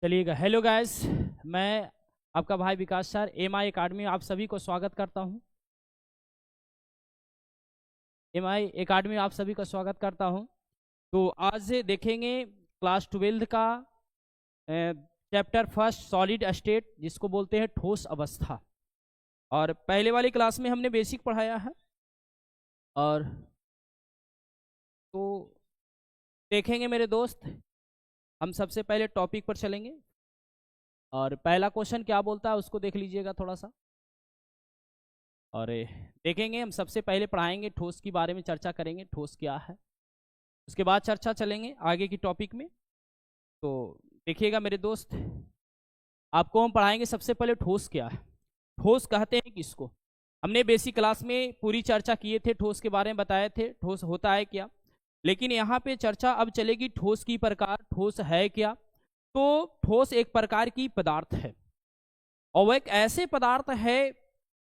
चलिएगा। Hello guys, मैं आपका भाई विकास सर एमआई एकेडमी आप सभी को स्वागत करता हूं। एमआई एकेडमी आप सभी का स्वागत करता हूं। तो आज से देखेंगे क्लास 12 का चैप्टर फर्स्ट सॉलिड स्टेट, जिसको बोलते हैं ठोस अवस्था। और पहले वाली क्लास में हमने बेसिक पढ़ाया है। और तो देखेंगे मेरे दोस्त, हम सबसे पहले टॉपिक पर चलेंगे। और पहला क्वेश्चन क्या बोलता है उसको देख लीजिएगा थोड़ा सा। और देखेंगे, हम सबसे पहले पढ़ाएंगे ठोस के बारे में, चर्चा करेंगे ठोस क्या है। उसके बाद चर्चा चलेंगे आगे की टॉपिक में। तो देखिएगा मेरे दोस्त, आपको हम पढ़ाएंगे सबसे पहले ठोस क्या है। ठोस कहते हैं किसको? हमने बेसिक क्लास में पूरी चर्चा किए थे, ठोस के बारे में बताए थे ठोस होता है क्या। लेकिन यहाँ पे चर्चा अब चलेगी ठोस की प्रकार, ठोस है क्या। तो ठोस एक प्रकार की पदार्थ है, और वह एक ऐसे पदार्थ है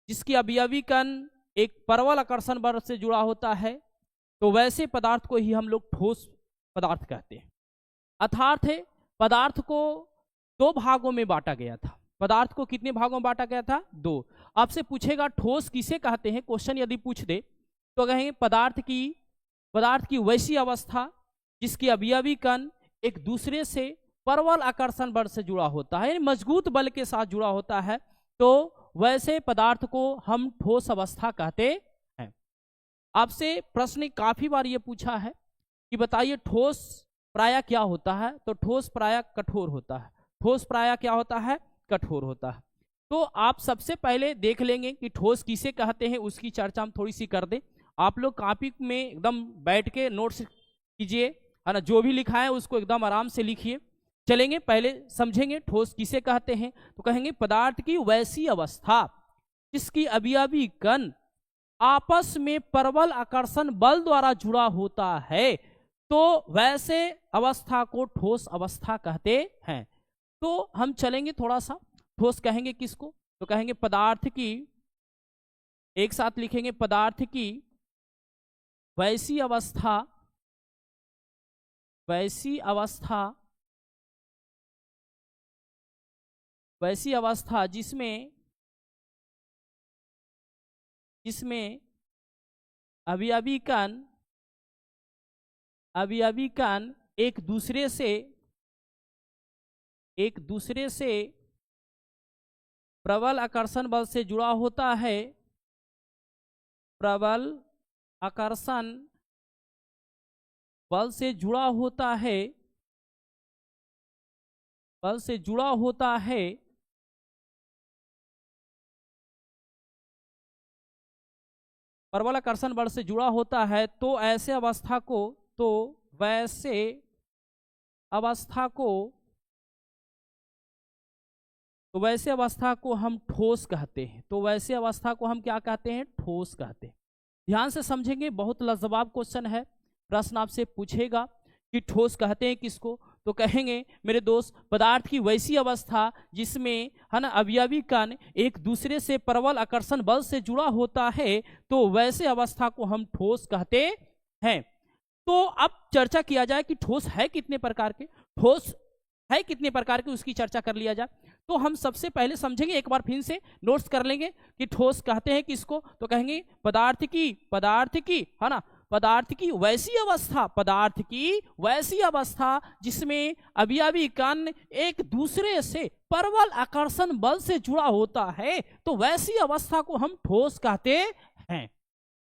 जिसकी अवयवी कण एक परवल आकर्षण बल से जुड़ा होता है। तो वैसे पदार्थ को ही हम लोग ठोस पदार्थ कहते हैं। अर्थात है पदार्थ को दो भागों में बांटा गया था। पदार्थ को कितने भागों में बांटा गया था? दो। आपसे पूछेगा ठोस किसे कहते हैं, क्वेश्चन यदि पूछ दे तो कहेंगे पदार्थ की वैसी अवस्था जिसकी अवयवी कण एक दूसरे से परवल आकर्षण बल से जुड़ा होता है, यानी मजबूत बल के साथ जुड़ा होता है। तो वैसे पदार्थ को हम ठोस अवस्था कहते हैं। आपसे प्रश्न काफी बार ये पूछा है कि बताइए ठोस प्रायः क्या होता है। तो ठोस प्रायः कठोर होता है। ठोस प्रायः क्या होता है? कठोर होता है। तो आप सबसे पहले देख लेंगे कि ठोस किसे कहते हैं, उसकी चर्चा हम थोड़ी सी कर दें। आप लोग कॉपी में एकदम बैठ के नोट्स कीजिए, है ना। जो भी लिखा है उसको एकदम आराम से लिखिए। चलेंगे, पहले समझेंगे ठोस किसे कहते हैं। तो कहेंगे पदार्थ की वैसी अवस्था जिसकी अवयवी कण आपस में परवल आकर्षण बल द्वारा जुड़ा होता है, तो वैसे अवस्था को ठोस अवस्था कहते हैं। तो हम चलेंगे थोड़ा सा, ठोस कहेंगे किसको? तो कहेंगे पदार्थ की, एक साथ लिखेंगे, पदार्थ की वैसी अवस्था, वैसी अवस्था, वैसी अवस्था जिसमें अवयवी कण एक दूसरे से प्रबल आकर्षण बल से जुड़ा होता है, प्रबल आकर्षण बल से जुड़ा होता है, बल से जुड़ा होता है। प्रबल आकर्षण बल से जुड़ा होता है, तो ऐसे अवस्था को, तो वैसे अवस्था को हम ठोस कहते हैं। तो वैसे अवस्था को हम क्या कहते हैं? ठोस कहते हैं। ध्यान से समझेंगे, बहुत लाजवाब क्वेश्चन है। प्रश्न आपसे पूछेगा कि ठोस कहते हैं किसको, तो कहेंगे मेरे दोस्त पदार्थ की वैसी अवस्था जिसमें, है ना, अवयवी कण एक दूसरे से प्रबल आकर्षण बल से जुड़ा होता है, तो वैसे अवस्था को हम ठोस कहते हैं। तो अब चर्चा किया जाए कि ठोस है कितने प्रकार के, ठोस है कितने प्रकार के, उसकी चर्चा कर लिया जाए। तो हम सबसे पहले समझेंगे, एक बार फिर से नोट्स कर लेंगे कि ठोस कहते हैं किसको। तो कहेंगे पदार्थ की, है ना, पदार्थ की वैसी अवस्था, पदार्थ की वैसी अवस्था जिसमें अवयवी कण एक दूसरे से प्रबल आकर्षण बल से जुड़ा होता है, तो वैसी अवस्था को हम ठोस कहते हैं।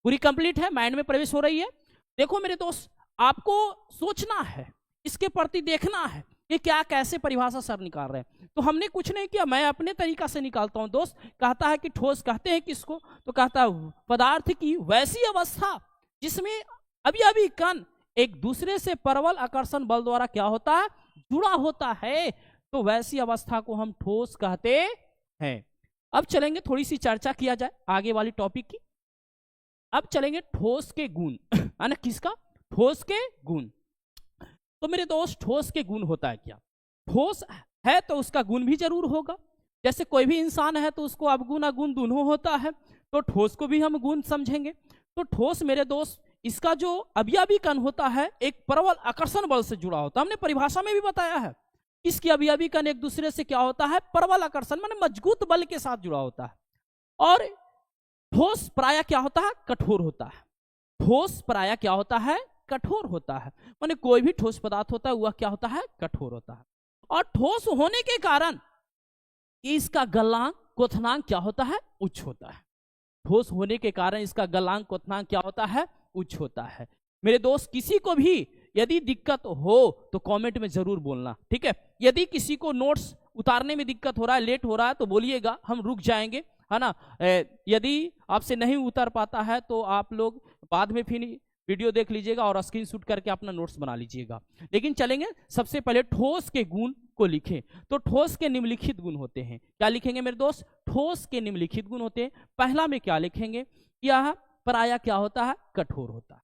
पूरी कंप्लीट है, माइंड में प्रवेश हो रही है। देखो मेरे दोस्त, आपको सोचना है, इसके प्रति देखना है कि क्या कैसे परिभाषा सर निकाल रहे हैं। तो हमने कुछ नहीं किया, मैं अपने तरीका से निकालता हूं दोस्त। कहता है कि ठोस कहते हैं किसको, तो कहता है पदार्थ की वैसी अवस्था जिसमें अवयवी कण एक दूसरे से प्रबल आकर्षण बल द्वारा क्या होता है? जुड़ा होता है। तो वैसी अवस्था को हम ठोस कहते हैं। अब चलेंगे, थोड़ी सी चर्चा किया जाए आगे वाली टॉपिक की। अब चलेंगे ठोस के गुण, है ना। किसका? ठोस के गुण। तो मेरे दोस्त ठोस के गुण होता है क्या? ठोस है तो उसका गुण भी जरूर होगा। जैसे कोई भी इंसान है तो उसको अवगुण अगुण दोनों होता है, तो ठोस को भी हम गुण समझेंगे। तो ठोस मेरे दोस्त, इसका जो अवयवी कण होता है एक प्रबल आकर्षण बल से जुड़ा होता है। हमने परिभाषा में भी बताया है इसकी अवयवी कण एक दूसरे से क्या होता है, प्रबल आकर्षण माने मजबूत बल के साथ जुड़ा होता है। और ठोस प्रायः क्या होता है, कठोर होता है। ठोस प्रायः क्या होता है, कठोर होता है। माने कोई भी ठोस पदार्थ होता है वह क्या होता है, कठोर होता है। और ठोस होने के कारण इसका गलनांक क्वथनांक क्या होता है, उच्च होता है। ठोस होने के कारण इसका गलनांक क्वथनांक क्या होता है, उच्च होता है। मेरे दोस्त, किसी को भी यदि दिक्कत हो तो कमेंट में जरूर बोलना, ठीक है। यदि किसी को नोट्स उतारने में दिक्कत हो रहा है, लेट हो रहा है, तो बोलिएगा, हम रुक जाएंगे, है ना। यदि आपसे नहीं उतर पाता है तो आप लोग बाद में फिर वीडियो देख लीजिएगा और स्क्रीनशॉट करके अपना नोट्स बना लीजिएगा। लेकिन चलेंगे, सबसे पहले ठोस के गुण को लिखें। तो ठोस के निम्नलिखित गुण होते हैं। क्या लिखेंगे मेरे दोस्त, ठोस के निम्नलिखित गुण होते हैं। पहला में क्या लिखेंगे, यह प्रायः क्या होता है, कठोर होता है।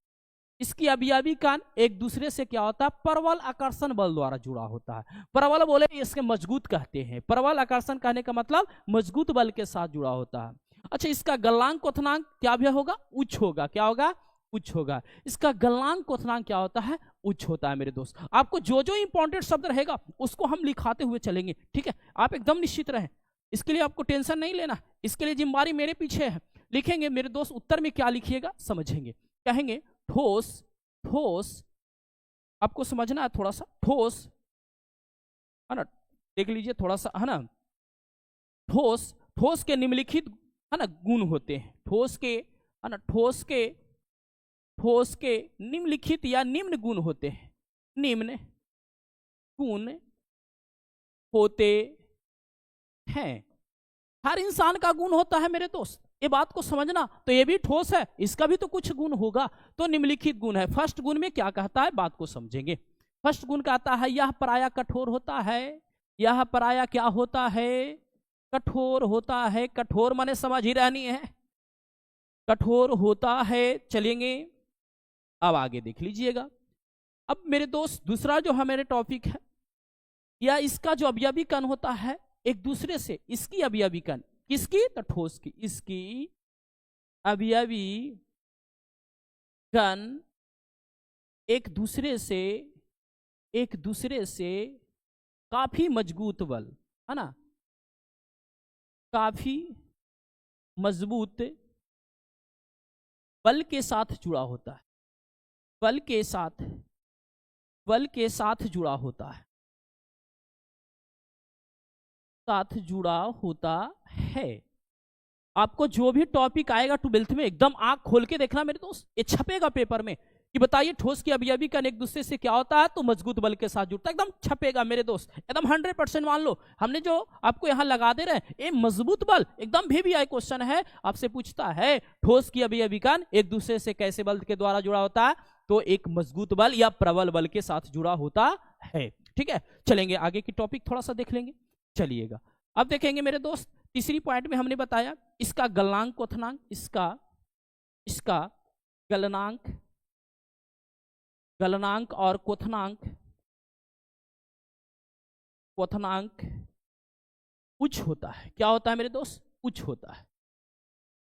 इसकी अवयवी कण एक दूसरे से क्या होता है, प्रबल आकर्षण बल द्वारा जुड़ा होता है। प्रबल बोले इसके मजबूत कहते हैं, प्रबल आकर्षण कहने का मतलब मजबूत बल के साथ जुड़ा होता है। अच्छा, इसका गलनांक क्वथनांक क्या भी होगा, उच्च होगा। क्या होगा, उच्च होगा। इसका गलनांक क्वथनांक क्या होता है, उच्च होता है। मेरे दोस्त, आपको जो जो इंपॉर्टेंट शब्द रहेगा उसको हम लिखाते हुए चलेंगे, ठीक है। आप एकदम निश्चित रहें, इसके लिए आपको टेंशन नहीं लेना, इसके लिए जिम्मेदारी मेरे पीछे है। लिखेंगे मेरे दोस्त, उत्तर में क्या लिखिएगा समझेंगे। कहेंगे ठोस, ठोस आपको समझना है थोड़ा सा, ठोस है ना, देख लीजिए थोड़ा सा, है ना। ठोस, ठोस के निम्नलिखित है ना गुण होते हैं। ठोस के, है ना, ठोस के निम्नलिखित या निम्न गुण होते हैं। निम्न गुण होते हैं। हर इंसान का गुण होता है मेरे दोस्त, ये बात को समझना। तो ये भी ठोस है, इसका भी तो कुछ गुण होगा, तो निम्नलिखित गुण है। फर्स्ट गुण में क्या कहता है, बात को समझेंगे। फर्स्ट गुण कहता है यह प्रायः कठोर होता है। यह प्रायः क्या होता है, कठोर होता है। कठोर माने समझ ही रहनी है, कठोर होता है। चलेंगे अब आगे देख लीजिएगा। अब मेरे दोस्त, दूसरा जो हमारे टॉपिक है, या इसका जो अवयवी कण होता है एक दूसरे से, इसकी अवयवी कण, किसकी, तो ठोस की, इसकी अवयवी कण एक दूसरे से काफी मजबूत बल, है ना, काफी मजबूत बल के साथ जुड़ा होता है। बल के साथ जुड़ा होता है, साथ जुड़ा होता है। आपको जो भी टॉपिक आएगा 12th में, एकदम आंख खोल के देखना मेरे दोस्त, ये छपेगा पेपर में कि बताइए ठोस की अवयवी कण एक दूसरे से क्या होता है, तो मजबूत बल के साथ जुड़ता है। एकदम छपेगा मेरे दोस्त, एकदम 100% मान लो। हमने जो आपको यहां लगा दे रहे हैं, ये मजबूत बल एकदम भी आई क्वेश्चन है, आपसे पूछता है ठोस की अवयवी कण एक दूसरे से कैसे बल के द्वारा जुड़ा होता है, तो एक मजबूत बल या प्रबल बल के साथ जुड़ा होता है। ठीक है, चलेंगे आगे की टॉपिक थोड़ा सा देख लेंगे। चलिएगा, अब देखेंगे मेरे दोस्त, तीसरी पॉइंट में हमने बताया इसका गलनांक क्वथनांक, इसका गलनांक और क्वथनांक उच्च होता है। क्या होता है मेरे दोस्त, उच्च होता है।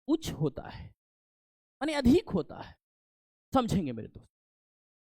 उच्च होता है यानी अधिक होता है, समझेंगे मेरे दोस्त।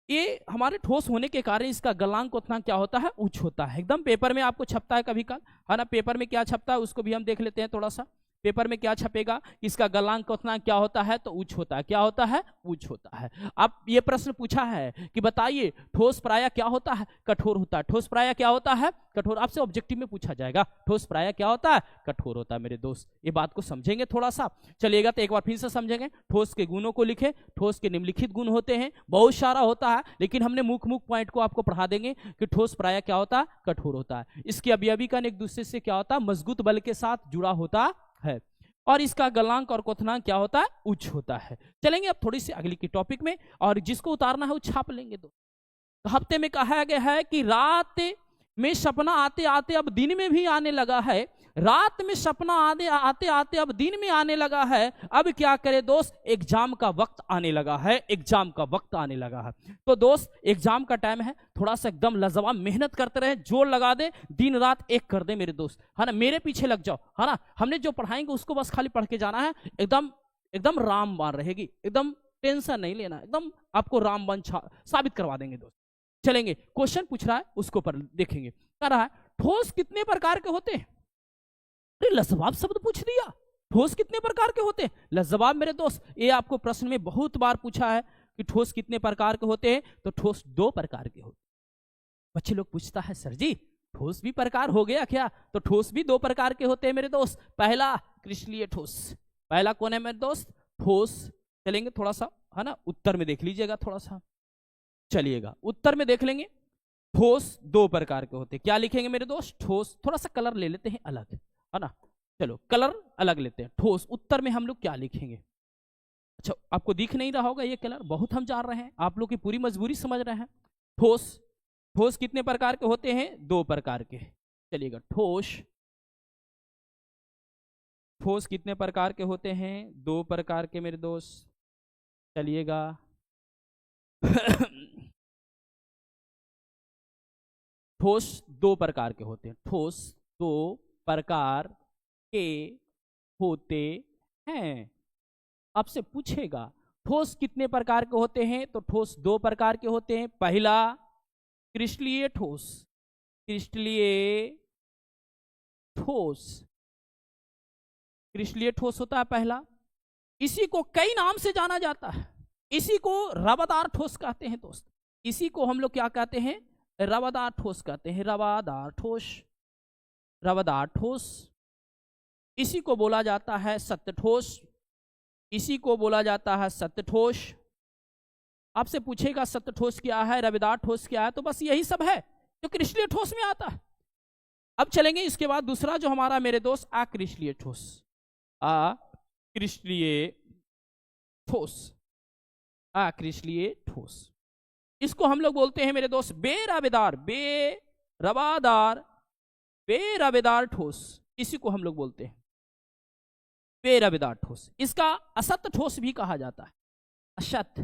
ये हमारे ठोस होने के कारण इसका गलनांक क्वथनांक क्या होता है, उच्च होता है। एकदम पेपर में आपको छपता है कभी कल, है ना। पेपर में क्या छपता है उसको भी हम देख लेते हैं थोड़ा सा। पेपर में क्या छपेगा, इसका गलनांक क्वथनांक क्या होता है, तो उच्च होता है। क्या होता है, उच्च होता है। अब ये प्रश्न पूछा है कि बताइए ठोस प्रायः क्या होता है, कठोर होता है। ठोस प्रायः क्या होता है, कठोर। आपसे ऑब्जेक्टिव में पूछा जाएगा ठोस प्रायः क्या होता है, कठोर होता है। मेरे दोस्त, ये बात को समझेंगे थोड़ा सा। चलिएगा, तो एक बार फिर से समझेंगे। ठोस के गुणों को लिखे। ठोस के निम्नलिखित गुण होते हैं, बहुत सारा होता है, लेकिन हमने मुख्य पॉइंट को आपको पढ़ा देंगे कि ठोस प्रायः क्या होता है, कठोर होता है। इसकी अवयवी कण एक दूसरे से क्या होता है, मजबूत बल के साथ जुड़ा होता है। और इसका गलनांक और क्वथनांक क्या होता है, उच्च होता है। चलेंगे अब थोड़ी सी अगली की टॉपिक में, और जिसको उतारना है वो छाप लेंगे। दो हफ्ते में कहा गया है कि रात में सपना आते आते अब दिन में भी आने लगा है। रात में सपना आते आते अब दिन में आने लगा है। अब क्या करे दोस्त, एग्जाम का वक्त आने लगा है। एग्जाम का वक्त आने लगा है, तो दोस्त एग्जाम का टाइम है, थोड़ा सा एकदम लाजवाब मेहनत करते रहे, जोर लगा दे, दिन रात एक कर दे मेरे दोस्त, है ना। मेरे पीछे लग जाओ, है ना। हमने जो पढ़ाएंगे उसको बस खाली पढ़ के जाना है। एकदम रामबाण रहेगी, एकदम टेंशन नहीं लेना, एकदम आपको रामबाण साबित करवा देंगे दोस्त। चलेंगे, क्वेश्चन पूछ रहा है उसको पर देखेंगे। कह रहा है ठोस कितने प्रकार के होते हैं? अरे लाजवाब शब्द पूछ दिया, ठोस कितने प्रकार के होते हैं। लाजवाब मेरे दोस्त, ये आपको प्रश्न में बहुत बार पूछा है कि ठोस कितने प्रकार के होते हैं, तो ठोस 2 प्रकार के होते हैं। बच्चे लोग पूछता है सर जी ठोस भी प्रकार हो गया क्या? तो ठोस भी 2 प्रकार के होते हैं मेरे दोस्त। पहला क्रिस्टलीय ठोस, पहला कौन है मेरे दोस्त? ठोस। चलेंगे थोड़ा सा, है ना, उत्तर में देख लीजिएगा थोड़ा सा, चलिएगा उत्तर में देख लेंगे। ठोस 2 प्रकार के होते हैं, क्या लिखेंगे मेरे दोस्त? ठोस। थोड़ा सा कलर ले लेते हैं अलग, है ना, चलो कलर अलग लेते हैं। ठोस उत्तर में हम लोग क्या लिखेंगे? अच्छा आपको दिख नहीं रहा होगा ये कलर, बहुत हम जान रहे हैं, आप लोग की पूरी मजबूरी समझ रहे हैं। ठोस, ठोस कितने प्रकार के होते हैं? 2 प्रकार के। चलिएगा ठोस, ठोस कितने प्रकार के होते हैं? 2 प्रकार के मेरे दोस्त। चलिएगा ठोस 2 प्रकार के होते हैं, ठोस 2 प्रकार के होते हैं। आपसे पूछेगा ठोस कितने प्रकार के होते हैं, तो ठोस 2 प्रकार के होते हैं। पहला क्रिस्टलीय ठोस, क्रिस्टलीय ठोस, क्रिस्टलीय ठोस होता है पहला। इसी को कई नाम से जाना जाता है, इसी को रवादार ठोस कहते हैं दोस्त। इसी को हम लोग क्या कहते हैं? रवादार ठोस कहते हैं, रवादार ठोस, रवादार ठोस। इसी को बोला जाता है सत्य ठोस, इसी को बोला जाता है सत्य ठोस। आपसे पूछेगा सत्य ठोस क्या है, रवेदार ठोस क्या है, तो बस यही सब है जो क्रिस्टलीय ठोस में आता है। अब चलेंगे इसके बाद दूसरा जो हमारा मेरे दोस्त अक्रिस्टलीय ठोस, अक्रिस्टलीय ठोस, अक्रिस्टलीय ठोस। इसको हम लोग बोलते हैं मेरे दोस्त बेरवेदार, बेरवादार, बेरवेदार ठोस। इसी को हम लोग बोलते हैं बेरवेदार ठोस। इसका असत्य ठोस भी कहा जाता है, असत्य,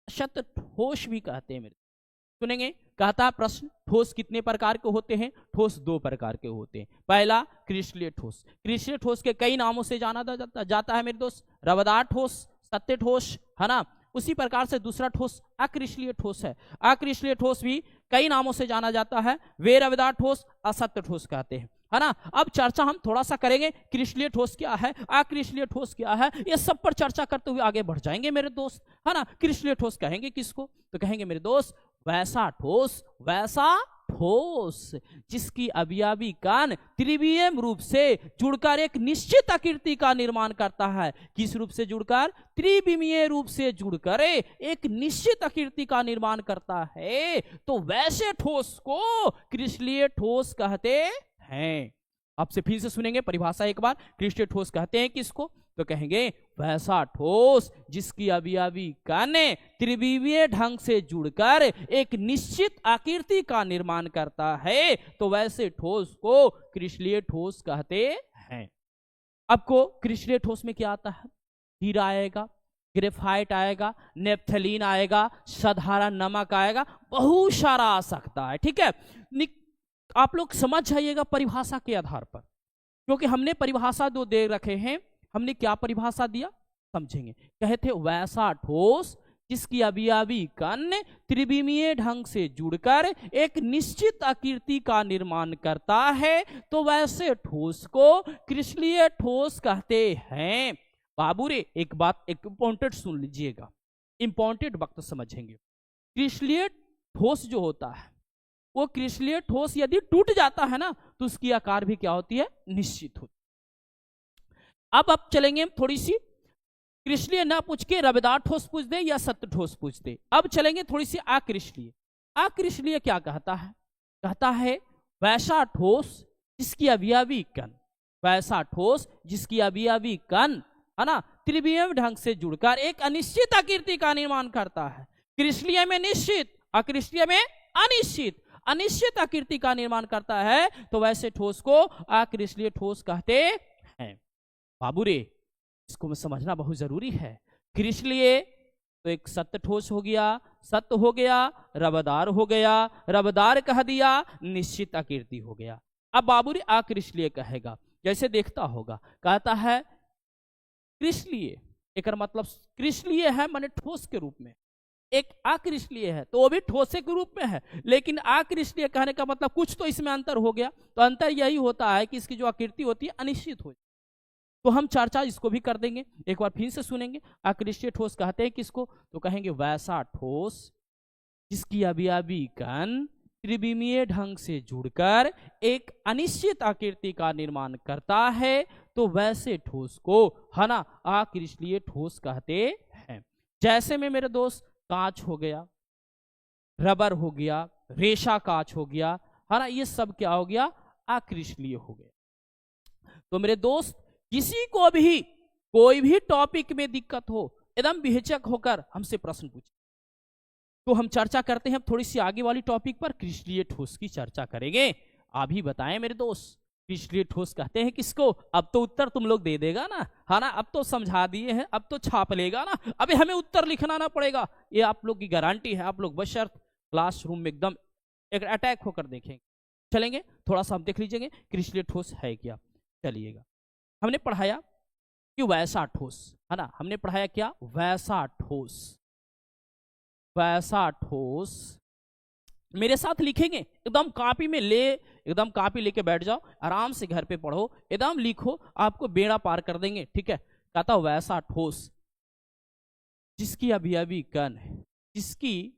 असत्य ठोस भी कहते हैं मेरे। सुनेंगे, कहता है प्रश्न ठोस कितने प्रकार के होते हैं? ठोस 2 प्रकार के होते हैं। पहला क्रिस्टलीय ठोस, क्रिस्टलीय ठोस के कई नामों से जाना जाता है मेरे दोस्त, रवादार ठोस, सत्य ठोस, है ना। उसी प्रकार से दूसरा ठोस अक्रिस्टलीय ठोस है। अक्रिस्टलीय ठोस भी कई नामों से जाना जाता है, बेरवेदार ठोस, असत्य ठोस कहते हैं, है ना। अब चर्चा हम थोड़ा सा करेंगे, क्रिस्टलीय ठोस क्या है, अक्रिस्टलीय ठोस क्या है, ये सब पर चर्चा करते हुए आगे बढ़ जाएंगे मेरे दोस्त, है ना। क्रिस्टलीय ठोस कहेंगे किसको? तो कहेंगे मेरे दोस्त वैसा ठोस, वैसा ठोस जिसकी अवयवी कण त्रिविमीय रूप से जुड़कर एक निश्चित आकृति का निर्माण करता है। किस रूप से जुड़कर? त्रिविमीय रूप से जुड़कर एक निश्चित आकृति का निर्माण करता है, तो वैसे ठोस को क्रिस्टलीय ठोस कहते हैं। आपसे फिर से सुनेंगे परिभाषा एक बार, क्रिस्टलीय ठोस कहते हैं किसको? तो कहेंगे वैसा ठोस जिसकी अवयवी कण त्रिविमीय ढंग से जुड़कर एक निश्चित आकृति का निर्माण करता है, तो वैसे ठोस को क्रिस्टलीय ठोस कहते हैं। आपको क्रिस्टलीय ठोस में क्या आता है? हीरा आएगा, ग्रेफाइट आएगा, नेप्थलीन आएगा, साधारण नमक आएगा, बहुत सारा आ सकता है, ठीक है। आप लोग समझ जाइएगा परिभाषा के आधार पर, क्योंकि हमने परिभाषा 2 दे रखे हैं। हमने क्या परिभाषा दिया समझेंगे। कहे थे वैसा ठोस जिसकी अवयवी कण त्रिविमीय ढंग से जुड़कर एक निश्चित आकृति का निर्माण करता है, तो वैसे ठोस को क्रिस्टलीय ठोस कहते हैं। बाबू रे एक बात, एक इंपॉर्टेंट सुन लीजिएगा, इंपॉर्टेंट वक्त समझेंगे। क्रिस्टलीय ठोस जो होता है, वो क्रिस्टलीय ठोस यदि टूट जाता है ना, तो उसकी आकार भी क्या होती है? निश्चित होती है। अब चलेंगे थोड़ी सी, क्रिस्टलीय ना पूछ के रवेदार ठोस पूछ दे या सत्य ठोस पूछ दे। अब चलेंगे थोड़ी सी अक्रिस्टलीय। अक्रिस्टलीय क्या कहता है? कहता है वैसा ठोस जिसकी अवयवी कण, वैसा ठोस जिसकी अवयवी कण, है ना, त्रिविमीय ढंग से जुड़कर एक अनिश्चित आकृति का निर्माण करता है। क्रिस्टलीय में निश्चित, अक्रिस्टलीय में अनिश्चित, अनिश्चित आकृति का निर्माण करता है, तो वैसे ठोस को अक्रिस्टलीय ठोस कहते हैं। बाबू रे इसको में समझना बहुत जरूरी है। क्रिस्टलीय तो एक सत्य ठोस हो गया, सत्य हो गया, रवादार हो गया, रवादार कह दिया, निश्चित आकृति हो गया। अब बाबू रे अक्रिस्टलीय कहेगा, जैसे देखता होगा, कहता है क्रिस्टलीय, एक मतलब क्रिस्टलीय है माने ठोस के रूप में, एक अक्रिस्टलीय है, तो वो भी ठोसे के रूप में है, लेकिन अक्रिस्टलीय कहने का मतलब कुछ तो इसमें अंतर हो गया। तो अंतर यही होता है कि इसकी जो आकृति होती है अनिश्चित हो। तो हम चर्चा इसको भी कर देंगे, एक बार फिर से सुनेंगे। अक्रिस्टलीय ठोस कहते हैं किसको? तो कहेंगे वैसा ठोस जिसकी अवयवी कण त्रिविमीय ढंग से जुड़कर एक अनिश्चित आकृति का निर्माण करता है, तो वैसे ठोस को, है ना, अक्रिस्टलीय ठोस कहते हैं। जैसे में मेरे दोस्त कांच हो गया, रबर हो गया, रेशा कांच हो गया, है ना, ये सब क्या हो गया? अक्रिस्टलीय हो गया। तो मेरे दोस्त किसी को भी कोई भी टॉपिक में दिक्कत हो, एकदम बेहिचक होकर हमसे प्रश्न पूछे। तो हम चर्चा करते हैं अब थोड़ी सी आगे वाली टॉपिक पर, क्रिस्टलीय ठोस की चर्चा करेंगे। अभी बताएं मेरे दोस्त, क्रिस्टलीय ठोस कहते हैं किसको? अब तो उत्तर तुम लोग दे देगा ना, है ना, अब तो समझा दिए हैं, अब तो छाप लेगा ना, अभी हमें उत्तर लिखना ना पड़ेगा, ये आप लोग की गारंटी है। आप लोग बशर्त क्लासरूम में एकदम एक अटैक होकर देखेंगे। चलेंगे थोड़ा सा आप देख लीजिएगा क्रिस्टलीय ठोस है क्या। चलिएगा, हमने पढ़ाया कि वैसा ठोस, है ना, हमने पढ़ाया क्या? वैसा ठोस। वैसा ठोस मेरे साथ लिखेंगे, एकदम कॉपी में ले, एकदम कॉपी लेके बैठ जाओ, आराम से घर पे पढ़ो, एकदम लिखो, आपको बेड़ा पार कर देंगे। ठीक है, कहता वैसा ठोस जिसकी अवयवी कण, जिसकी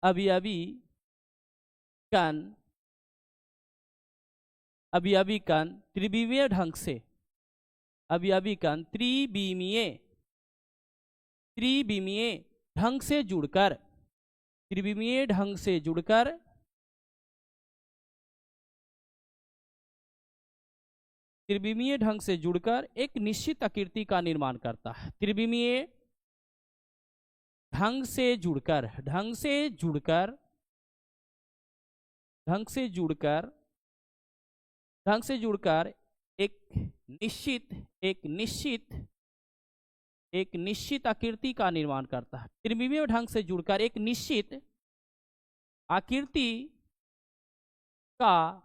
अवयवी कण, अवयवी कण त्रिविमीय ढंग से, अवयवी कण त्रिविमीय ढंग से जुड़कर, त्रिविमीय ढंग से जुड़कर त्रिविमीय ढंग से जुड़कर एक निश्चित आकृति का निर्माण करता है। त्रिविमीय ढंग से जुड़कर, ढंग से जुड़कर, ढंग से जुड़कर, ढंग से जुड़कर एक निश्चित आकृति का निर्माण करता है। त्रिविमीय ढंग से जुड़कर एक निश्चित आकृति का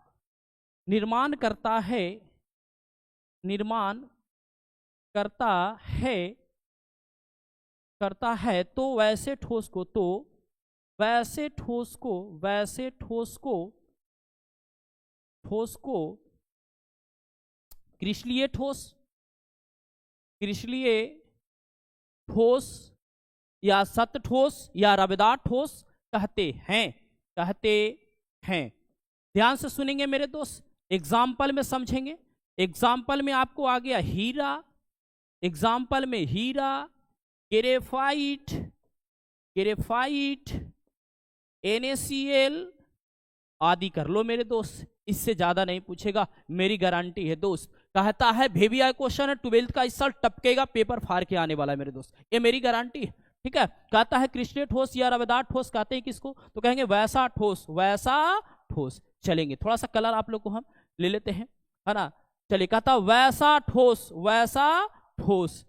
निर्माण करता है, निर्माण करता है, तो वैसे ठोस को, तो वैसे ठोस को, वैसे ठोस को, ठोस को क्रिस्टलीय ठोस, क्रिस्टलीय ठोस या सत ठोस या रवेदार ठोस कहते हैं, कहते हैं। ध्यान से सुनेंगे मेरे दोस्त, एग्जाम्पल में समझेंगे। एग्जाम्पल में आपको आ गया हीरा, एग्जाम्पल में हीरा, ग्रेफाइट, ग्रेफाइट, NaCl आदि कर लो मेरे दोस्त, इससे ज्यादा नहीं पूछेगा, मेरी गारंटी है दोस्त। कहता है VVI क्वेश्चन है 12th का, इस साल टपकेगा, पेपर फाड़ के आने वाला है मेरे दोस्त, ये मेरी गारंटी है। ठीक है, कहता है क्रिस्टलीय ठोस या रवेदार ठोस कहते हैं किसको? तो कहेंगे वैसा ठोस, वैसा ठोस। चलेंगे थोड़ा सा कलर आप लोग को हम ले लेते हैं, है ना। चलिए, कहता वैसा ठोस, वैसा ठोस,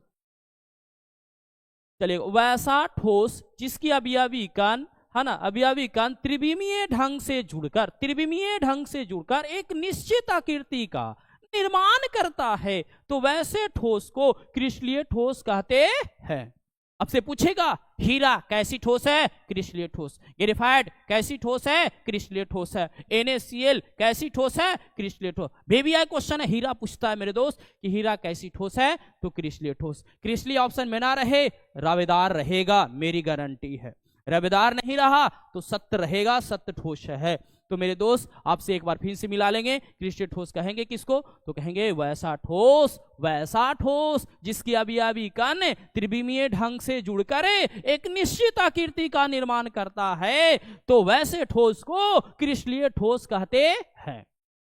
चलिए वैसा ठोस जिसकी अवयवी कण, है ना, अवयवी कण त्रिविमीय ढंग से जुड़कर, त्रिविमीय ढंग से जुड़कर एक निश्चित आकृति का निर्माण करता है, तो वैसे ठोस को क्रिस्टलीय ठोस कहते हैं। अब से पूछेगा हीरा कैसी ठोस है? क्रिस्टलीय ठोस। ग्रेफाइट कैसी ठोस है? क्रिस्टलीय ठोस है। NaCl कैसी ठोस है? क्रिस्टलीय ठोस। VVI क्वेश्चन है, हीरा पूछता है मेरे दोस्त कि हीरा कैसी ठोस है? तो क्रिस्टलीय ठोस। क्रिस्टलीय ऑप्शन में ना रहे, रवेदार रहेगा, मेरी गारंटी है। रवेदार नहीं रहा तो सत्य रहेगा, सत्य ठोस है। तो मेरे दोस्त आपसे एक बार फिर से मिला लेंगे, क्रिस्टलीय ठोस कहेंगे किसको? तो कहेंगे वैसा ठोस, वैसा ठोस जिसकी अवयवी कण त्रिविमीय ढंग से जुड़कर एक निश्चित आकृति का निर्माण करता है, तो वैसे ठोस को क्रिस्टलीय ठोस कहते हैं।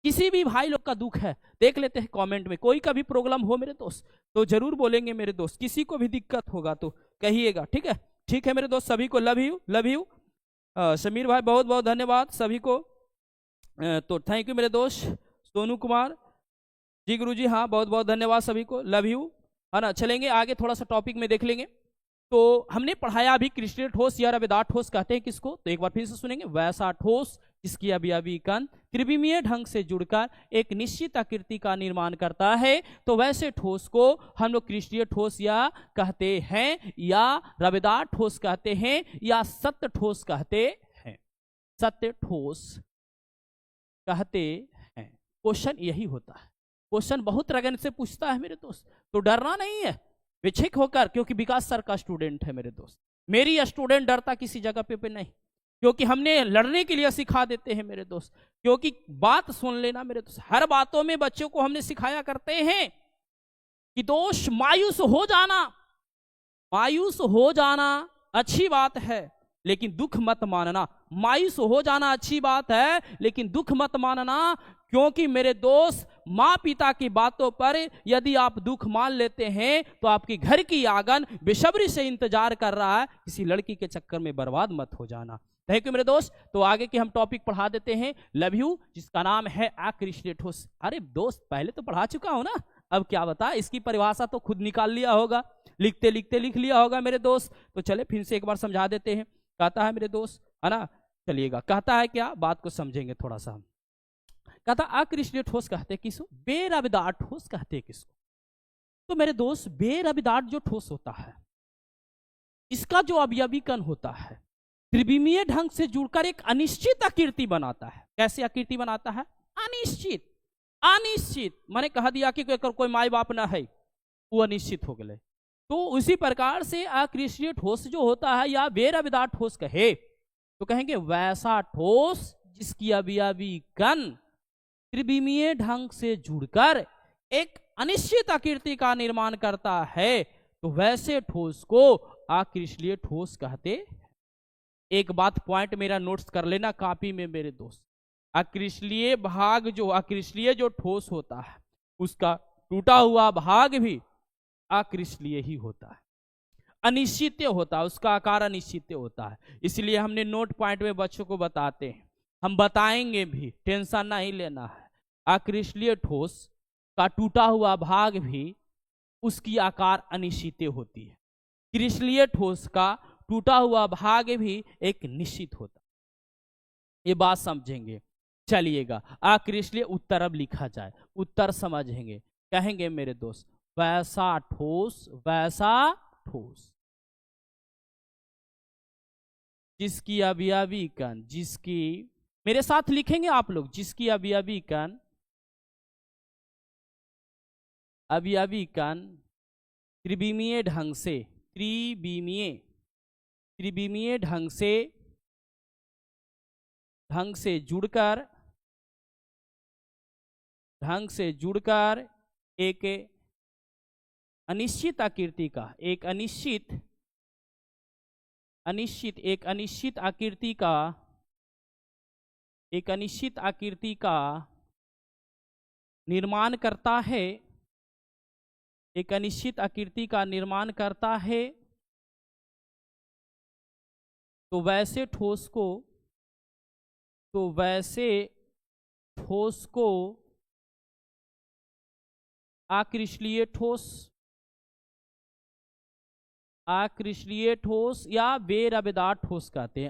किसी भी भाई लोग का दुख है देख लेते हैं कमेंट में, कोई का भी प्रॉब्लम हो मेरे दोस्त तो जरूर बोलेंगे मेरे दोस्त, किसी को भी दिक्कत होगा तो कहिएगा। ठीक है, ठीक है मेरे दोस्त, सभी को love you, love you. Sameer भाई बहुत बहुत धन्यवाद सभी को। तो थैंक यू मेरे दोस्त सोनू कुमार जी, गुरु जी, हाँ बहुत बहुत धन्यवाद सभी को, लव यू, है ना। चलेंगे आगे, थोड़ा सा टॉपिक में देख लेंगे। तो हमने पढ़ाया अभी क्रिस्टलीय ठोस या रवेदार ठोस कहते हैं किसको, तो एक बार फिर से सुनेंगे। वैसा ठोस जिसकी अवयवी कण त्रिविमीय ढंग से जुड़कर एक निश्चित आकृति का निर्माण करता है, तो वैसे ठोस को हम लोग क्रिस्टलीय ठोस या कहते हैं, या रवेदार ठोस कहते हैं, या सत्य ठोस कहते हैं। सत्य ठोस कहते हैं। क्वेश्चन यही होता है। क्वेश्चन बहुत रगन से पूछता है मेरे दोस्त, तो डरना नहीं है बेझिझक होकर, क्योंकि विकास सर का स्टूडेंट है मेरे दोस्त। मेरी स्टूडेंट डरता किसी जगह पे नहीं, क्योंकि हमने लड़ने के लिए सिखा देते हैं मेरे दोस्त। क्योंकि बात सुन लेना मेरे दोस्त, हर बातों में बच्चों को हमने सिखाया करते हैं कि दोस्त मायूस हो जाना, मायूस हो जाना अच्छी बात है, लेकिन दुख मत मानना। मायूस हो जाना अच्छी बात है, लेकिन दुख मत मानना, क्योंकि मेरे दोस्त माँ पिता की बातों पर यदि आप दुख मान लेते हैं तो आपके घर की आंगन बेसब्री से इंतजार कर रहा है। किसी लड़की के चक्कर में बर्बाद मत हो जाना। थैंक यू मेरे दोस्त। तो आगे के हम टॉपिक पढ़ा देते हैं, लव यू, जिसका नाम है अक्रिस्टलीय ठोस। अरे दोस्त पहले तो पढ़ा चुका हूं ना, अब क्या बता, इसकी परिभाषा तो खुद निकाल लिया होगा, लिखते लिखते लिख लिया होगा मेरे दोस्त। तो चले फिर से एक बार समझा देते हैं। कहता है मेरे दोस्त, है ना, चलिएगा, कहता है क्या, बात को समझेंगे थोड़ा सा। कहता अक्रिस्टलीय ठोस कहते किसको, बेरवेदार ठोस कहते किसको। तो मेरे दोस्त बेरवेदार जो ठोस होता है, इसका जो अवयवी कण होता है त्रिविमीय ढंग से जुड़कर एक अनिश्चित आकृति बनाता है। कैसे आकृति बनाता है, अनिश्चित। अनिश्चित माने कह दिया कि कोई माई बाप ना है, वो अनिश्चित हो गए। तो उसी प्रकार से अक्रिस्टलीय ठोस जो होता है या बेरवेदार ठोस कहे तो कहेंगे वैसा ठोस जिसकी अवयवी कण त्रिविमीय ढंग से जुड़कर एक अनिश्चित आकृति का निर्माण करता है, तो वैसे ठोस को अक्रिस्टलीय ठोस कहते हैं। एक बात पॉइंट मेरा नोट्स कर लेना कॉपी में मेरे दोस्त, अक्रिस्टलीय भाग जो अक्रिस्टलीय जो ठोस होता है उसका टूटा हुआ भाग भी अक्रिस्टलीय ही होता है, अनिश्चित होता है, उसका आकार अनिश्चित होता है। इसलिए हमने नोट पॉइंट में बच्चों को बताते हैं, हम बताएंगे भी, टेंशन नहीं लेना है। अक्रिस्टलीय ठोस का टूटा हुआ भाग भी उसकी आकार अनिश्चित होती है, क्रिस्टलीय ठोस का टूटा हुआ भाग भी एक निश्चित होता है। ये बात समझेंगे। चलिएगा, अक्रिस्टलीय उत्तर अब लिखा जाए, उत्तर समझेंगे। कहेंगे मेरे दोस्त वैसा ठोस, वैसा ठोस जिसकी अवयवी कण, जिसकी, मेरे साथ लिखेंगे आप लोग, जिसकी अवयवी कण, अवयवी कण त्रिविमीय ढंग से, त्रिविमीय ढंग से जुड़कर एक अनिश्चित आकृति का, एक अनिश्चित आकृति का निर्माण करता है, एक अनिश्चित आकृति का निर्माण करता है, तो वैसे ठोस को अक्रिस्टलीय ठोस या बेरवेदार ठोस कहते हैं।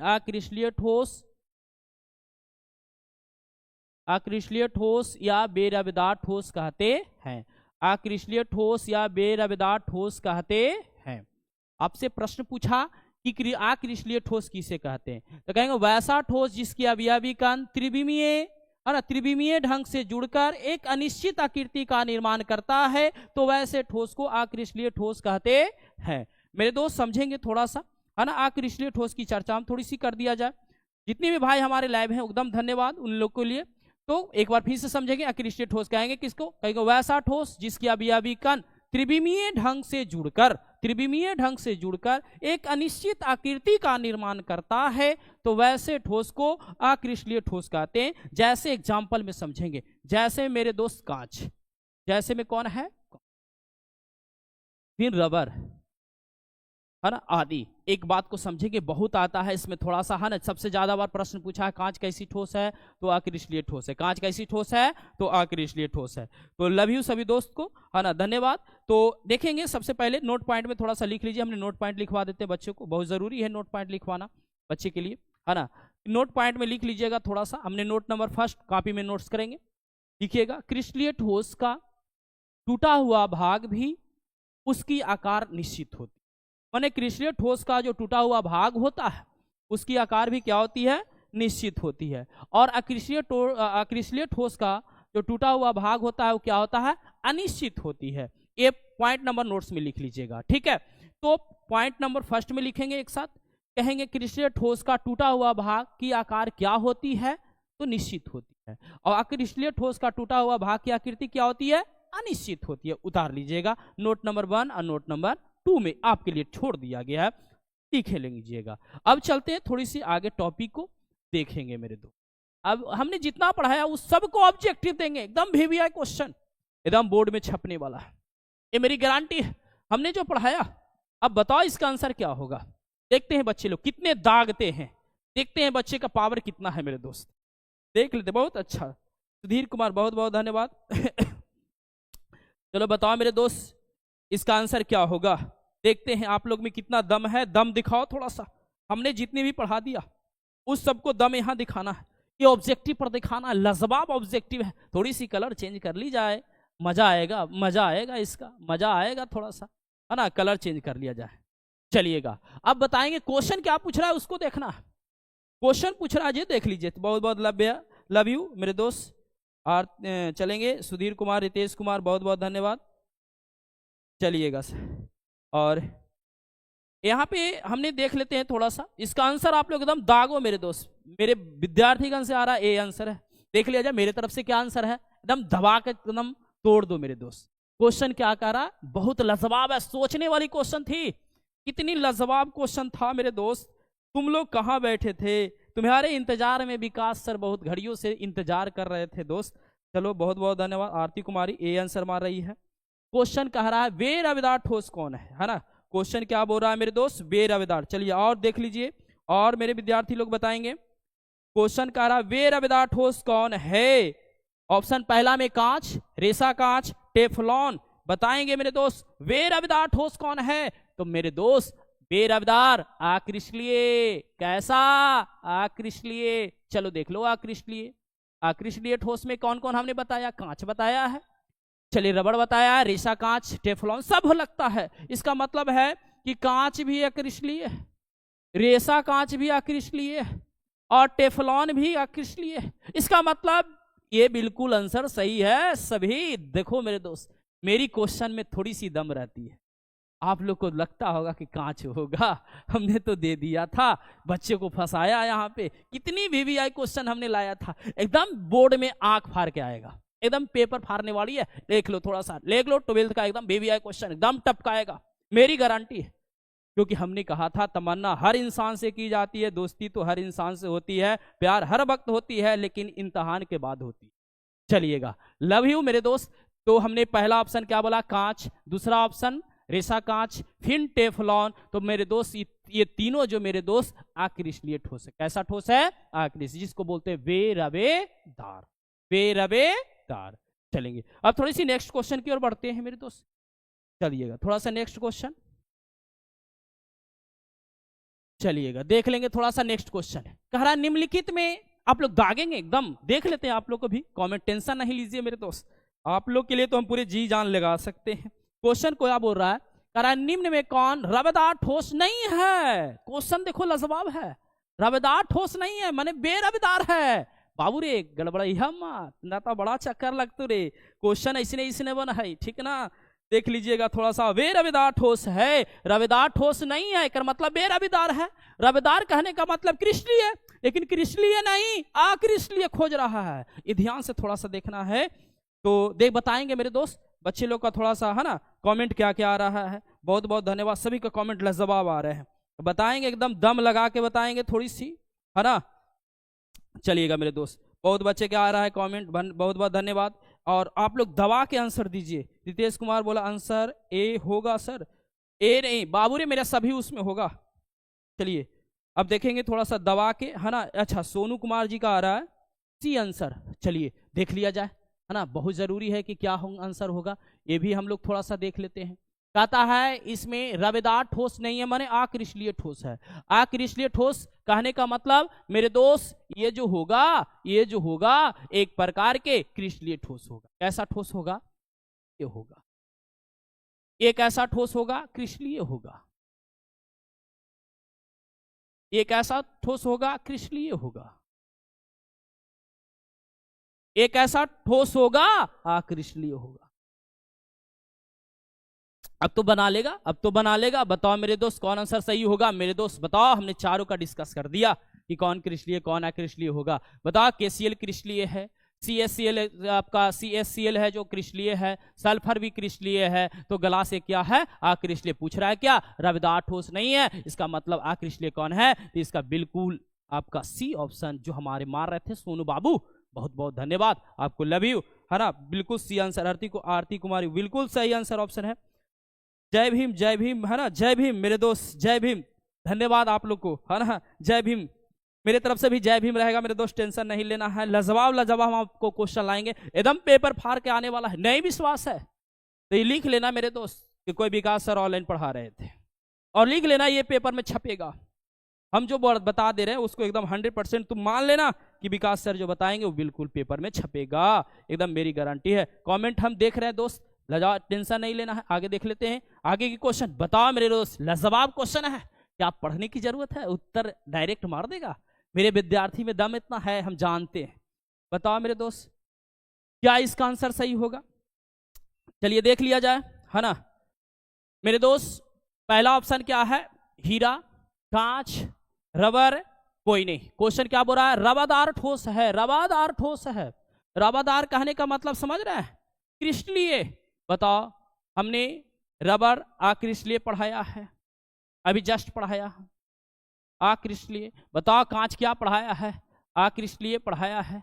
अक्रिस्टलीय ठोस या बेरवेदार ठोस कहते हैं। अक्रिस्टलीय ठोस या बेरवेदार ठोस कहते हैं। आपसे प्रश्न पूछा कि अक्रिस्टलीय ठोस किसे कहते हैं, तो कहेंगे वैसा ठोस जिसकी अवयवी कण त्रिविमीय ढंग से जुड़कर एक अनिश्चित आकृति का निर्माण करता है, तो वैसे ठोस को अक्रिस्टलीय ठोस कहते हैं। मेरे दोस्त समझेंगे थोड़ा सा, है ना। अक्रिस्टलीय ठोस की चर्चा हम थोड़ी सी कर दिया जाए। जितने भी भाई हमारे लाइव हैं एकदम धन्यवाद उन लोग के लिए। तो एक बार फिर से समझेंगे, अक्रिस्टलीय ठोस कहेंगे किसको, कहेंगे वैसा ठोस जिसकी अवयवी कण त्रिविमीय ढंग से जुड़कर एक अनिश्चित आकृति का निर्माण करता है, तो वैसे ठोस को अक्रिस्टलीय ठोस कहते हैं। जैसे एग्जाम्पल में समझेंगे, जैसे मेरे दोस्त कांच, जैसे में कौन है, फिर रबर, है ना, आदि। एक बात को समझेंगे, बहुत आता है इसमें थोड़ा सा, है ना। सबसे ज्यादा बार प्रश्न पूछा है कांच कैसी ठोस है, तो अक्रिस्टलीय ठोस है। कांच कैसी ठोस है, तो अक्रिस्टलीय ठोस है। तो लव यू सभी दोस्त को, है ना, धन्यवाद। तो देखेंगे सबसे पहले नोट पॉइंट में थोड़ा सा लिख लीजिए, हमने नोट पॉइंट लिखवा देते हैं बच्चों को, बहुत जरूरी है नोट पॉइंट लिखवाना बच्चे के लिए, है ना। नोट पॉइंट में लिख लीजिएगा थोड़ा सा, हमने नोट नंबर फर्स्ट कॉपी में नोट्स करेंगे। लिखिएगा, क्रिस्टलीय ठोस का टूटा हुआ भाग भी उसकी आकार निश्चित होती, माने क्रिस्टलीय ठोस का जो टूटा हुआ भाग होता है उसकी आकार भी क्या होती है, निश्चित होती है। और अक्रिस्टलीय ठोस का जो टूटा हुआ भाग होता है वो क्या होता है, अनिश्चित होती है। ये पॉइंट नंबर नोट्स में लिख लीजिएगा, ठीक है। तो पॉइंट नंबर फर्स्ट में लिखेंगे एक साथ, कहेंगे क्रिस्टलीय ठोस का टूटा हुआ भाग की आकार क्या होती है, तो निश्चित होती है। और अक्रिस्टलीय ठोस का टूटा हुआ भाग की आकृति क्या होती है, अनिश्चित होती है। उतार लीजिएगा, नोट नंबर 1 और नोट नंबर 2 में आपके लिए छोड़ दिया गया है, लिखे लीजिएगा। अब चलते हैं थोड़ी सी आगे, टॉपिक को देखेंगे मेरे दोस्त। अब हमने जितना पढ़ाया उस सबको ऑब्जेक्टिव देंगे, एकदम VVI क्वेश्चन, एकदम बोर्ड में छपने वाला है, ये मेरी गारंटी है। हमने जो पढ़ाया, अब बताओ इसका आंसर क्या होगा। देखते हैं बच्चे लोग कितने दागते हैं, देखते हैं बच्चे का पावर कितना है मेरे दोस्त, देख लेते। बहुत अच्छा, सुधीर कुमार बहुत बहुत धन्यवाद। चलो बताओ मेरे दोस्त इसका आंसर क्या होगा, देखते हैं आप लोग में कितना दम है। दम दिखाओ थोड़ा सा, हमने जितने भी पढ़ा दिया उस सबको दम यहाँ दिखाना है, ये ऑब्जेक्टिव पर दिखाना है, लाजवाब ऑब्जेक्टिव है। थोड़ी सी कलर चेंज कर ली जाए, मजा आएगा, मजा आएगा, इसका मजा आएगा थोड़ा सा, है ना, कलर चेंज कर लिया जाए। चलिएगा, अब बताएंगे क्वेश्चन क्या पूछ रहा है उसको देखना है। क्वेश्चन पूछ रहा है, देख लीजिए। तो बहुत बहुत लव यू मेरे दोस्त। और चलेंगे, सुधीर कुमार, रितेश कुमार बहुत बहुत धन्यवाद। चलिएगा सर, और यहाँ पे हमने देख लेते हैं थोड़ा सा, इसका आंसर आप लोग एकदम दागो मेरे दोस्त। मेरे विद्यार्थीगण से आ रहा है ए आंसर है, देख लिया जाए मेरे तरफ से क्या आंसर है, एकदम दबा के एकदम तोड़ दो मेरे दोस्त। क्वेश्चन क्या कह रहा है, बहुत लाजवाब है, सोचने वाली क्वेश्चन थी। कितनी लाजवाब क्वेश्चन था मेरे दोस्त, तुम लोग कहाँ बैठे थे, तुम्हारे इंतजार में विकास सर बहुत घड़ियों से इंतजार कर रहे थे दोस्त। चलो बहुत बहुत धन्यवाद। आरती कुमारी ए आंसर मार रही है। क्वेश्चन कह रहा है वे रवेदार ठोस कौन है ना। क्वेश्चन क्या बोल रहा है मेरे दोस्त, वे रवेदार। चलिए और देख लीजिए, और मेरे विद्यार्थी लोग बताएंगे। क्वेश्चन कह रहा है वे रवेदार ठोस कौन है। ऑप्शन पहला में कांच, रेशा कांच, टेफलॉन। बताएंगे मेरे दोस्त वे रवेदार ठोस कौन है। तो मेरे दोस्त वे रवेदार आक्रिस्टलीय। कैसा, आक्रिस्टलीय। चलो देख लो आक्रिस्टलीय। आक्रिस्टलीय ठोस में कौन कौन हमने बताया, कांच बताया है, चलिए रबड़ बताया है, रेशा कांच, टेफलॉन, सब लगता है। इसका मतलब है कि कांच भी अक्रिस्टलीय है, रेशा कांच भी अक्रिस्टलीय है, और टेफलॉन भी अक्रिस्टलीय है। इसका मतलब ये बिल्कुल आंसर सही है सभी। देखो मेरे दोस्त, मेरी क्वेश्चन में थोड़ी सी दम रहती है। आप लोग को लगता होगा कि कांच होगा, हमने तो दे दिया था, बच्चे को फंसाया। यहाँ पे कितनी VVI क्वेश्चन हमने लाया था, एकदम बोर्ड में आंख फाड़ के आएगा, एकदम पेपर फाड़ने वाली है। देख लो थोड़ा सा, देख लो 12th का एकदम VVI क्वेश्चन एकदम टपकाएगा, मेरी गारंटी है। क्योंकि हमने कहा था तमन्ना हर इंसान से की जाती है, दोस्ती तो हर इंसान से होती है, प्यार हर वक्त होती है, लेकिन इम्तिहान के बाद होती है। चलिएगा, लव यू मेरे दोस्त। तो हमने पहला ऑप्शन क्या बोला, कांच, दूसरा ऑप्शन रेशा कांच, फिर टेफलॉन। तो मेरे दोस्त ये तीनों जो मेरे दोस्त आक्रिस्टलीय ठोस है। कैसा ठोस है, आक्रिस्टलीय, जिसको बोलते हैं वे रवेदार, वे रवेदार। चलेंगे अब थोड़ी सी नेक्स्ट क्वेश्चन की ओर बढ़ते हैं मेरे दोस्त। चलिएगा थोड़ा सा नेक्स्ट क्वेश्चन, चलिएगा देख लेंगे थोड़ा सा नेक्स्ट क्वेश्चन। कह रहा है निम्नलिखित में, आप लोग दागेंगे एकदम, देख लेते हैं आप लोग को भी, कमेंट टेंशन नहीं लीजिए मेरे दोस्त, आप लोग के लिए तो हम पूरे जी जान लगा सकते हैं। क्वेश्चन को क्या बोल रहा है, कह रहा है निम्न में कौन रवेदार ठोस नहीं है। क्वेश्चन देखो लाजवाब है, रवेदार ठोस नहीं है माने बेरवेदार है। बाबू रे गड़बड़ाई मत ना, तो बड़ा चक्कर लगतो रे, क्वेश्चन ऐसे बना है, ठीक ना। देख लीजिएगा थोड़ा सा, वे रवेदार ठोस है, रवेदार ठोस नहीं है, कर मतलब बेरवेदार है। रवेदार कहने का मतलब क्रिस्टलीय है, लेकिन क्रिस्टलीय नहीं आक्रिस्टलीय खोज रहा है। ये ध्यान से थोड़ा सा देखना है। तो देख बताएंगे मेरे दोस्त, बच्चे लोग का थोड़ा सा है ना कमेंट क्या क्या आ रहा है। बहुत बहुत धन्यवाद, सभी का कमेंट लाजवाब आ रहे हैं, बताएंगे एकदम दम लगा के बताएंगे थोड़ी सी, है ना। चलिएगा मेरे दोस्त, बहुत बच्चे क्या आ रहा है कमेंट, बहुत बहुत धन्यवाद। और आप लोग दबा के आंसर दीजिए। रितेश कुमार बोला आंसर ए होगा सर, ए नहीं बाबू रे, मेरा सभी उसमें होगा। चलिए अब देखेंगे थोड़ा सा दबा के, है ना। अच्छा सोनू कुमार जी का आ रहा है सी आंसर, चलिए देख लिया जाए, है ना। बहुत जरूरी है कि क्या आंसर होगा, ये भी हम लोग थोड़ा सा देख लेते हैं। कहता है इसमें रवेदार ठोस नहीं है, माने आक्रिस्टलीय ठोस है। आक्रिस्टलीय ठोस कहने का मतलब मेरे दोस्त ये जो होगा एक प्रकार के क्रिस्टलीय ठोस होगा। कैसा ठोस होगा? ये होगा एक ऐसा ठोस होगा क्रिस्टलीय होगा, एक ऐसा ठोस होगा क्रिस्टलीय होगा, एक ऐसा ठोस होगा अक्रिस्टलीय होगा। अब तो बना लेगा। बताओ मेरे दोस्त कौन आंसर सही होगा? मेरे दोस्त बताओ, हमने चारों का डिस्कस कर दिया कि कौन क्रिस्टलीय कौन अक्रिस्टलीय होगा। बताओ KCl क्रिस्टलीय है, CSCl आपका CSCl है जो क्रिस्टलीय है, सल्फर भी क्रिस्टलीय है, तो गलास एक क्या है? अक्रिस्टलीय। पूछ रहा है क्या? रवेदार ठोस नहीं है, इसका मतलब अक्रिस्टलीय कौन है? तो इसका बिल्कुल आपका सी ऑप्शन जो हमारे मार रहे थे सोनू बाबू, बहुत बहुत धन्यवाद आपको, लव यू, है ना। बिल्कुल सी आंसर। आरती कुमारी बिल्कुल सही आंसर ऑप्शन है। जय भीम, है ना। जय भीम मेरे दोस्त, जय भीम, धन्यवाद आप लोग को, है ना। जय भीम, मेरे तरफ से भी जय भीम रहेगा मेरे दोस्त, टेंशन नहीं लेना है। लाजवाब हम आपको क्वेश्चन लाएंगे, एकदम पेपर फाड़ के आने वाला है। नहीं विश्वास है तो ये लिख लेना मेरे दोस्त कि कोई विकास सर ऑनलाइन पढ़ा रहे थे, और लिख लेना ये पेपर में छपेगा। हम जो बता दे रहे हैं उसको एकदम 100% तुम मान लेना कि विकास सर जो बताएंगे वो बिल्कुल पेपर में छपेगा, एकदम मेरी गारंटी है। कमेंट हम देख रहे हैं दोस्त, लजा टेंशन नहीं लेना है। आगे देख लेते हैं आगे की क्वेश्चन। बताओ मेरे दोस्त, लाजवाब क्वेश्चन है, क्या पढ़ने की जरूरत है? उत्तर डायरेक्ट मार देगा। मेरे विद्यार्थी में दम इतना है, हम जानते हैं। बताओ मेरे दोस्त, क्या इसका आंसर सही होगा? चलिए देख लिया जाए, है ना। मेरे दोस्त पहला ऑप्शन क्या है? हीरा, कांच, रबर, कोई नहीं। क्वेश्चन क्या बोल रहा है? रवादार ठोस है, रवादार ठोस है। रवादार कहने का मतलब समझ रहे हैं? क्रिस्टलीय। बताओ, हमने रबर अक्रिस्टलीय पढ़ाया है, अभी जस्ट पढ़ाया है अक्रिस्टलीय। बताओ कांच क्या पढ़ाया है? अक्रिस्टलीय पढ़ाया है।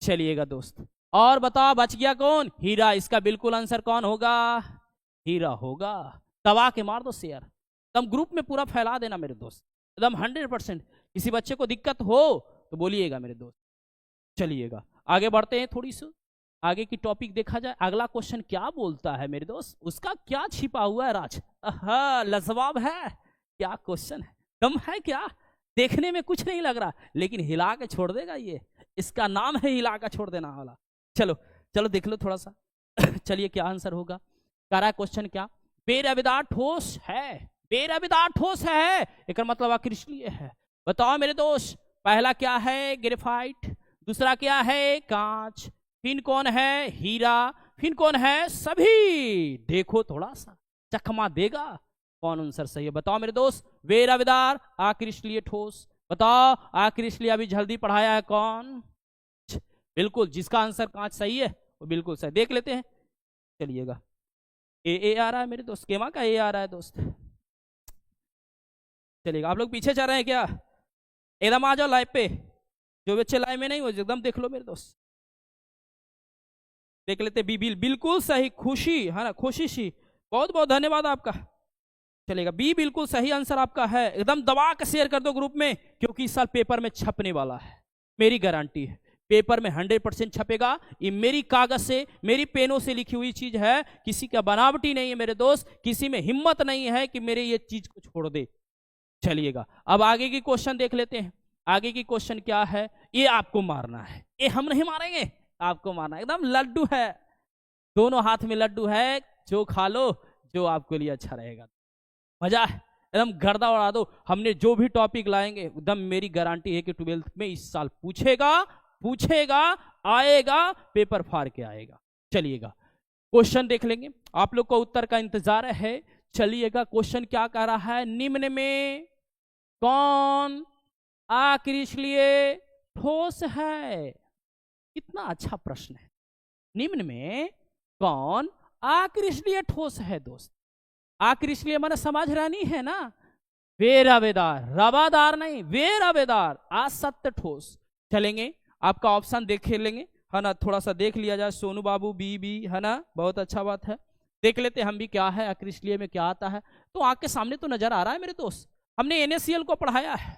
चलिएगा दोस्त, और बताओ बच गया कौन? हीरा। इसका बिल्कुल आंसर कौन होगा? हीरा होगा। दबा के मार दो शेयर, एकदम ग्रुप में पूरा फैला देना मेरे दोस्त, एकदम 100%। किसी बच्चे को दिक्कत हो तो बोलिएगा मेरे दोस्त। चलिएगा आगे बढ़ते हैं, थोड़ी सी आगे की टॉपिक देखा जाए। अगला क्वेश्चन क्या बोलता है मेरे दोस्त, उसका क्या छिपा हुआ है राज? लाजवाब है, क्या क्वेश्चन है, दम है क्या? देखने में कुछ नहीं लग रहा, लेकिन हिला के छोड़ देगा ये, इसका नाम है हिला कर छोड़ देना वाला। चलो चलो देख लो थोड़ा सा। चलिए क्या आंसर होगा? कह रहा है क्वेश्चन क्या? बेरवेदार ठोस है, बेरवेदार ठोस है, एक मतलब अक्रिस्टलीय है। बताओ मेरे दोस्त, पहला क्या है? ग्रेफाइट, दूसरा क्या है? कांच, फिर कौन है? हीरा, फिर कौन है? सभी। देखो थोड़ा सा चकमा देगा कौन आंसर सही है। बताओ मेरे दोस्त, बेरवेदार अक्रिस्टलीय ठोस। बताओ अक्रिस्टलीय अभी जल्दी पढ़ाया है कौन? बिल्कुल, जिसका आंसर कांच सही है वो बिल्कुल सही। देख लेते हैं, चलिएगा। ए आ रहा है मेरे दोस्त, केमा का ए आ रहा है दोस्त। चलिएगा, आप लोग पीछे जा रहे हैं क्या? एकदम आ जाओ लाइव पे, जो बच्चे लाइव में नहीं हो एकदम देख लो मेरे दोस्त। देख लेते बिल्कुल सही, खुशी है ना, खुशी सी, बहुत बहुत धन्यवाद आपका। चलेगा, बी बिल्कुल सही आंसर आपका है। एकदम दबा के शेयर कर दो ग्रुप में, क्योंकि इस साल पेपर में छपने वाला है, मेरी गारंटी है। पेपर में 100% छपेगा। ये मेरी कागज से, मेरी पेनों से लिखी हुई चीज है, किसी का बनावटी नहीं है मेरे दोस्त, किसी में हिम्मत नहीं है कि मेरे ये चीज को छोड़ दे। चलिएगा, अब आगे की क्वेश्चन देख लेते हैं। आगे की क्वेश्चन क्या है? ये आपको मारना है, ये हम नहीं मारेंगे, आपको मारना है। एकदम लड्डू है, दोनों हाथ में लड्डू है, जो खा लो जो आपके लिए अच्छा रहेगा। मजा है, एकदम गर्दा उड़ा दो। हमने जो भी टॉपिक लाएंगे एकदम मेरी गारंटी है कि 12th में इस साल पूछेगा, आएगा, पेपर फाड़ के आएगा। चलिएगा क्वेश्चन देख लेंगे, आप लोग को उत्तर का इंतजार है। चलिएगा, क्वेश्चन क्या कह रहा है? निम्न में कौन अक्रिस्टलीय ठोस है? कितना अच्छा प्रश्न है। निम्न में कौन अक्रिस्टलीय ठोस है दोस्त? अक्रिस्टलीय माने समझ रानी है ना, बेरवेदार, रवादार नहीं, बेरवेदार, असत्य ठोस। चलेंगे, आपका ऑप्शन देख लेंगे, है ना, थोड़ा सा देख लिया जाए। सोनू बाबू बी, है ना, बहुत अच्छा बात है। देख लेते हम भी क्या है अक्रिस्टलीय में क्या आता है। तो आंख के सामने तो नजर आ रहा है मेरे दोस्त, हमने NaCl को पढ़ाया है,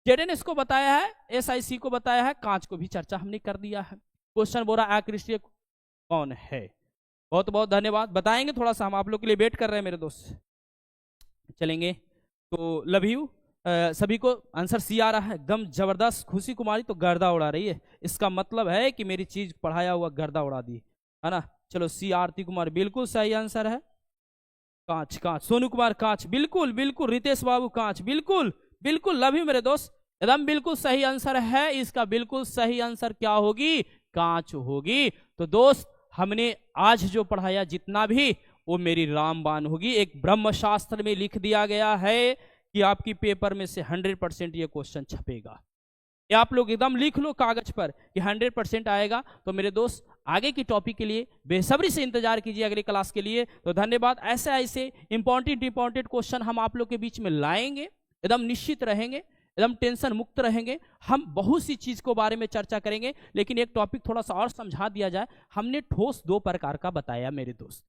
ZnS को बताया है, SiC को बताया है, कांच को भी चर्चा हमने कर दिया है। क्वेश्चन बोल रहा अक्रिस्टलीय कौन है। बहुत बहुत धन्यवाद, बताएंगे थोड़ा सा, हम आप लोग के लिए वेट कर रहे हैं मेरे दोस्त। चलेंगे तो लव यू सभी को। आंसर सी आ रहा है एकदम जबरदस्त। खुशी कुमारी तो गर्दा उड़ा रही है, इसका मतलब है कि मेरी चीज पढ़ाया हुआ गर्दा उड़ा दी है ना। चलो सी आरती कुमार बिल्कुल सही आंसर है। कांच कांच, सोनू कुमार कांच, बिल्कुल बिल्कुल। रितेश बाबू कांच, बिल्कुल बिल्कुल। लव यू मेरे दोस्त, एकदम बिल्कुल सही आंसर है इसका। बिल्कुल सही आंसर क्या होगी, कांच होगी। तो दोस्त हमने आज जो पढ़ाया जितना भी वो मेरी रामबाण होगी। एक ब्रह्मशास्त्र में लिख दिया गया है कि आपकी पेपर में से 100% ये क्वेश्चन छपेगा। ये आप लोग एकदम लिख लो कागज पर कि 100% आएगा। तो मेरे दोस्त आगे की टॉपिक के लिए बेसब्री से इंतजार कीजिए अगली क्लास के लिए। तो धन्यवाद। ऐसे ऐसे इंपॉर्टेंट क्वेश्चन हम आप लोग के बीच में लाएंगे, एकदम निश्चित रहेंगे, एकदम टेंशन मुक्त रहेंगे। हम बहुत सी चीज को बारे में चर्चा करेंगे, लेकिन एक टॉपिक थोड़ा सा और समझा दिया जाए। हमने ठोस 2 प्रकार का बताया मेरे दोस्त,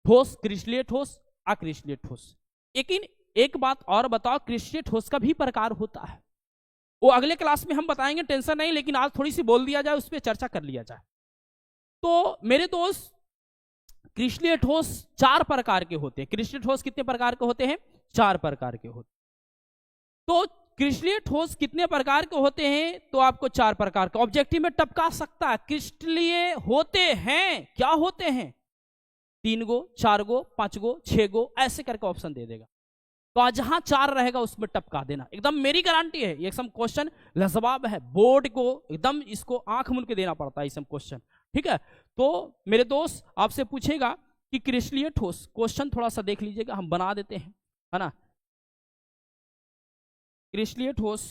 ठोस, क्रिस्टलीय ठोस, अक्रिस्टलीय ठोस। लेकिन एक बात और बताओ, क्रिस्टलीय ठोस का भी प्रकार होता है, वो अगले क्लास में हम बताएंगे, टेंशन नहीं। लेकिन आज थोड़ी सी बोल दिया जाए, उस पर चर्चा कर लिया जाए। तो मेरे दोस्त क्रिस्टलीय ठोस 4 प्रकार के होते हैं। क्रिस्टलीय ठोस कितने प्रकार के होते हैं, 4 प्रकार के होते हैं। तो क्रिस्टलीय ठोस कितने प्रकार के होते हैं, तो आपको 4 प्रकार का ऑब्जेक्टिव में टपका सकता है। क्रिस्टलीय होते हैं, क्या होते हैं, 3 गो, 4 गो, 5 गो, 6 गो, ऐसे करके ऑप्शन दे देगा। तो जहां 4 रहेगा उसमें टपका देना, एकदम मेरी गारंटी है। ये सब क्वेश्चन लाजवाब है, बोर्ड को एकदम इसको आंख मूंद के देना पड़ता है ये सब क्वेश्चन, ठीक है। तो मेरे दोस्त आपसे पूछेगा कि क्रिस्टलीय ठोस, क्वेश्चन थोड़ा सा देख लीजिएगा, हम बना देते हैं, है ना। क्रिस्टलीय ठोस,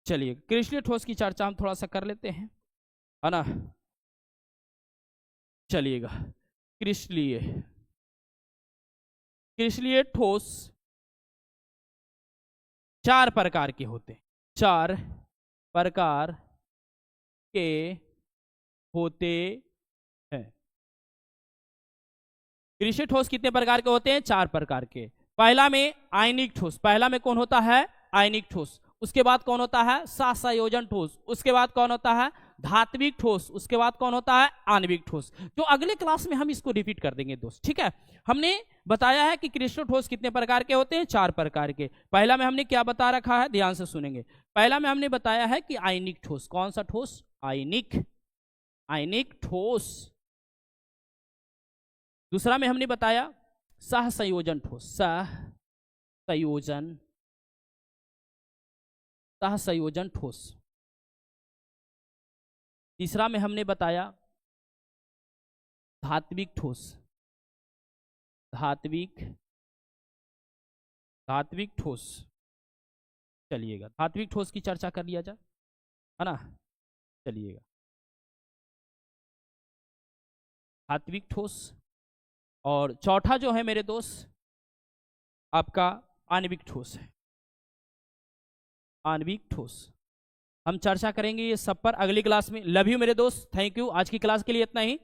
चलिए क्रिस्टलीय ठोस की चर्चा हम थोड़ा सा कर लेते हैं, है ना। चलिएगा, क्रिस्टलीय ठोस 4 प्रकार के होते हैं, 4 प्रकार के होते हैं। क्रिस्टलीय ठोस कितने प्रकार के होते हैं, 4 प्रकार के। पहला में आयनिक ठोस, पहला में कौन होता है, आयनिक ठोस। उसके बाद कौन होता है, सहसंयोजन ठोस। उसके बाद कौन होता है, धात्विक ठोस। उसके बाद कौन होता है, आणविक ठोस। जो अगले क्लास में हम इसको रिपीट कर देंगे दोस्त, ठीक है। हमने बताया है कि क्रिस्टलीय ठोस कितने प्रकार के होते हैं, 4 प्रकार के। पहला में हमने क्या बता रखा है, ध्यान से सुनेंगे। पहला में हमने बताया है कि आयनिक ठोस, कौन सा ठोस, आयनिक ठोस। दूसरा में हमने बताया सहसंयोजन ठोस, सहसंयोजन ठोस। तीसरा में हमने बताया धात्विक ठोस, धात्विक ठोस। चलिएगा, धात्विक ठोस की चर्चा कर लिया जाए, है ना। चलिएगा, धात्विक ठोस। और चौथा जो है मेरे दोस्त आपका आणविक ठोस है, आणविक ठोस। हम चर्चा करेंगे ये सब पर अगली क्लास में। लव यू मेरे दोस्त, थैंक यू। आज की क्लास के लिए इतना ही।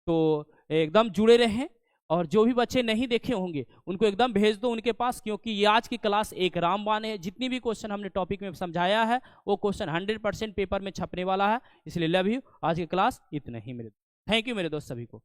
तो एकदम जुड़े रहें, और जो भी बच्चे नहीं देखे होंगे उनको एकदम भेज दो उनके पास, क्योंकि ये आज की क्लास एक रामबाण है। जितनी भी क्वेश्चन हमने टॉपिक में समझाया है वो क्वेश्चन 100% पेपर में छपने वाला है। इसलिए लव यू, आज की क्लास इतना ही मेरे। थैंक यू मेरे दोस्त सभी को।